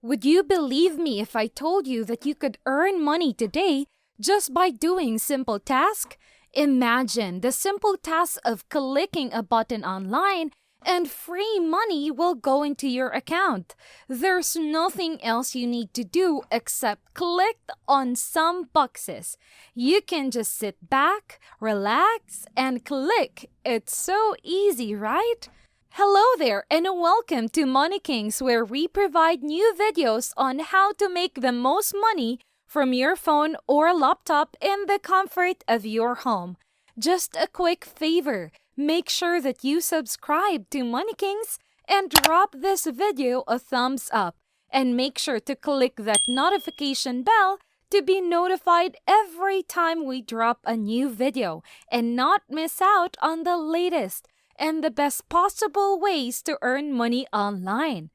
Would you believe me if I told you that you could earn money today just by doing simple tasks? Imagine the simple task of clicking a button online and free money will go into your account. There's nothing else you need to do except click on some boxes. You can just sit back, relax, and click. It's so easy, right? Hello there, and welcome to Money Kings, where we provide new videos on how to make the most money from your phone or laptop in the comfort of your home. Just a quick favor, make sure that you subscribe to Money Kings and drop this video a thumbs up. And make sure to click that notification bell to be notified every time we drop a new video and not miss out on the latest and the best possible ways to earn money online.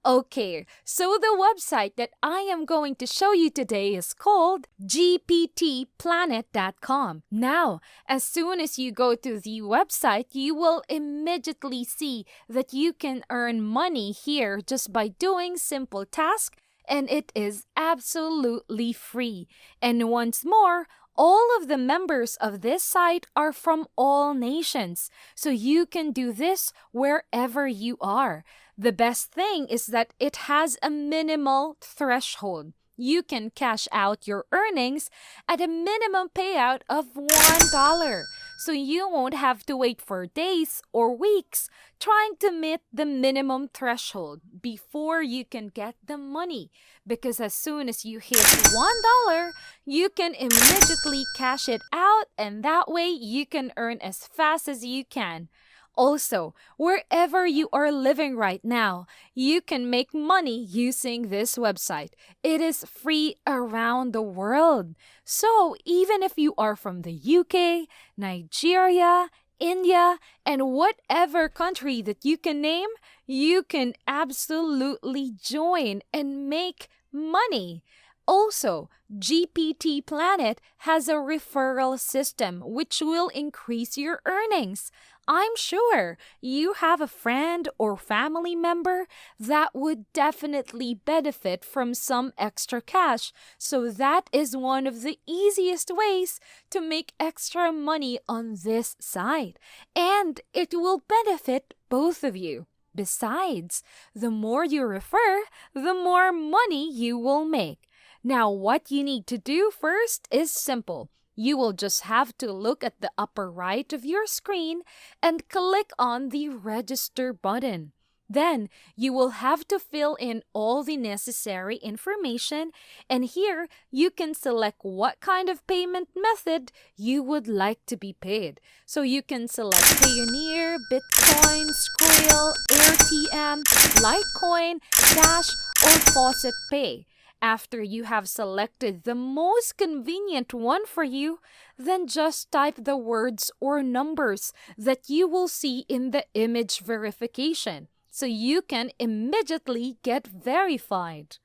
Okay, so the website that I am going to show you today is called gptplanet.com. Now, as soon as you go to the website, you will immediately see that you can earn money here just by doing simple tasks, and it is absolutely free. And once more, all of the members of this site are from all nations, so you can do this wherever you are. The best thing is that it has a minimal threshold. You can cash out your earnings at a minimum payout of $1. So you won't have to wait for days or weeks trying to meet the minimum threshold before you can get the money. Because as soon as you hit $1, you can immediately cash it out, and that way you can earn as fast as you can. Also, wherever you are living right now, you can make money using this website. It is free around the world. So, even if you are from the UK, Nigeria, India, and whatever country that you can name, you can absolutely join and make money. Also, GPT Planet has a referral system which will increase your earnings. I'm sure you have a friend or family member that would definitely benefit from some extra cash. So that is one of the easiest ways to make extra money on this site. And it will benefit both of you. Besides, the more you refer, the more money you will make. Now, what you need to do first is simple. You will just have to look at the upper right of your screen and click on the register button. Then, you will have to fill in all the necessary information, and here you can select what kind of payment method you would like to be paid. So you can select Payoneer, Bitcoin, Skrill, AirTM, Litecoin, Dash, or Faucet Pay. After you have selected the most convenient one for you, then just type the words or numbers that you will see in the image verification, so you can immediately get verified.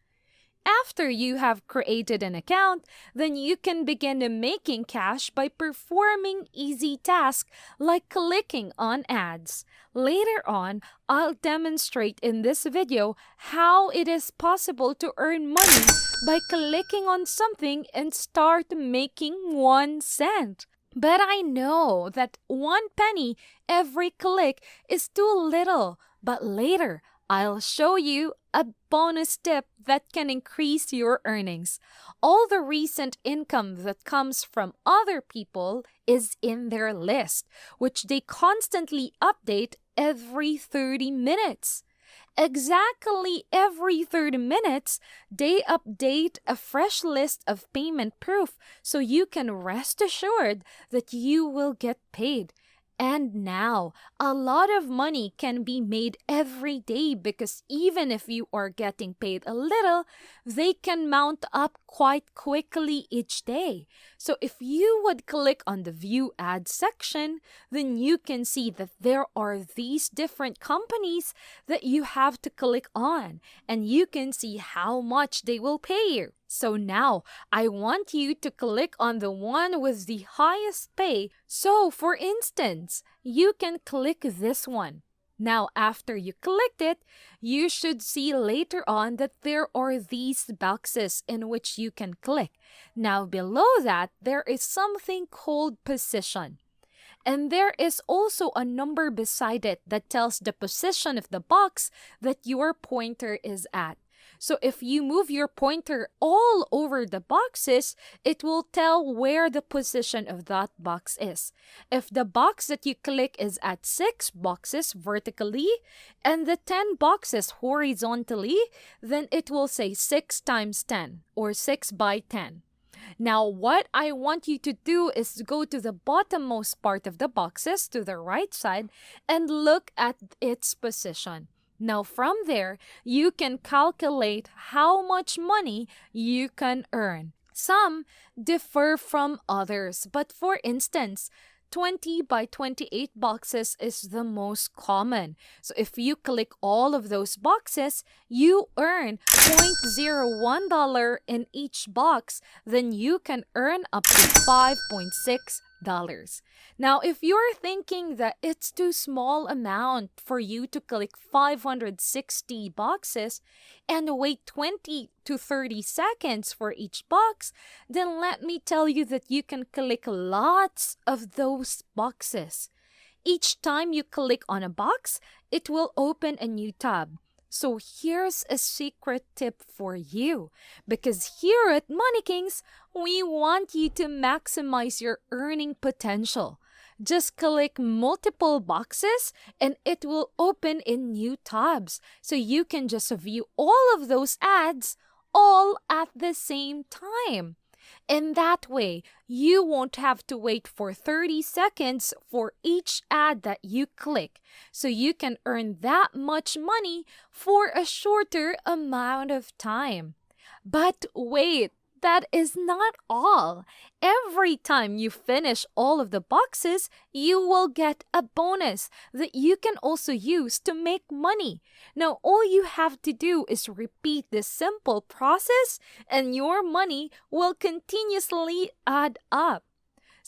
After you have created an account, then you can begin making cash by performing easy tasks like clicking on ads. Later on, I'll demonstrate in this video how it is possible to earn money by clicking on something and start making 1 cent. But I know that 1 penny every click is too little, but later I'll show you a bonus tip that can increase your earnings. All the recent income that comes from other people is in their list, which they constantly update every 30 minutes. Exactly every 30 minutes, they update a fresh list of payment proof, so you can rest assured that you will get paid. And now, a lot of money can be made every day because even if you are getting paid a little, they can mount up quite quickly each day. So if you would click on the View Ads section, then you can see that there are these different companies that you have to click on, and you can see how much they will pay you. So now, I want you to click on the one with the highest pay. So, for instance, you can click this one. Now, after you clicked it, you should see later on that there are these boxes in which you can click. Now, below that, there is something called position. And there is also a number beside it that tells the position of the box that your pointer is at. So if you move your pointer all over the boxes, it will tell where the position of that box is. If the box that you click is at 6 boxes vertically and the 10 boxes horizontally, then it will say 6 times 10 or 6 by 10. Now, what I want you to do is go to the bottommost part of the boxes to the right side and look at its position. Now, from there, you can calculate how much money you can earn. Some differ from others, but for instance, 20 by 28 boxes is the most common. So if you click all of those boxes, you earn $0.01 in each box, then you can earn up to $5.6. Now, if you're thinking that it's too small amount for you to click 560 boxes and wait 20 to 30 seconds for each box, then let me tell you that you can click lots of those boxes. Each time you click on a box, it will open a new tab. So here's a secret tip for you, because here at Money Kings, we want you to maximize your earning potential. Just click multiple boxes and it will open in new tabs. So you can just view all of those ads all at the same time. In that way, you won't have to wait for 30 seconds for each ad that you click. So you can earn that much money for a shorter amount of time. But wait, that is not all. Every time you finish all of the boxes, you will get a bonus that you can also use to make money. Now, all you have to do is repeat this simple process and your money will continuously add up.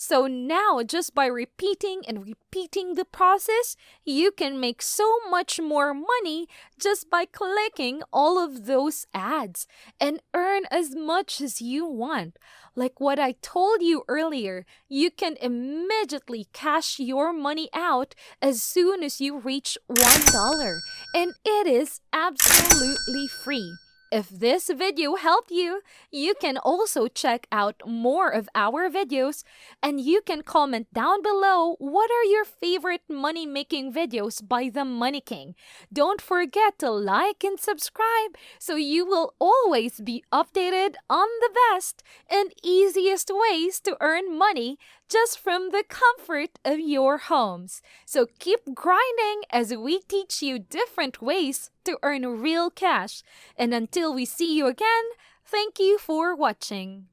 So now, just by repeating and repeating the process, you can make so much more money just by clicking all of those ads and earn as much as you want. Like what I told you earlier, you can immediately cash your money out as soon as you reach $1, and it is absolutely free. If this video helped you, you can also check out more of our videos, and you can comment down below what are your favorite money-making videos by the Money King. Don't forget to like and subscribe so you will always be updated on the best and easiest ways to earn money just from the comfort of your homes. So keep grinding as we teach you different ways to earn real cash. And until we see you again, thank you for watching.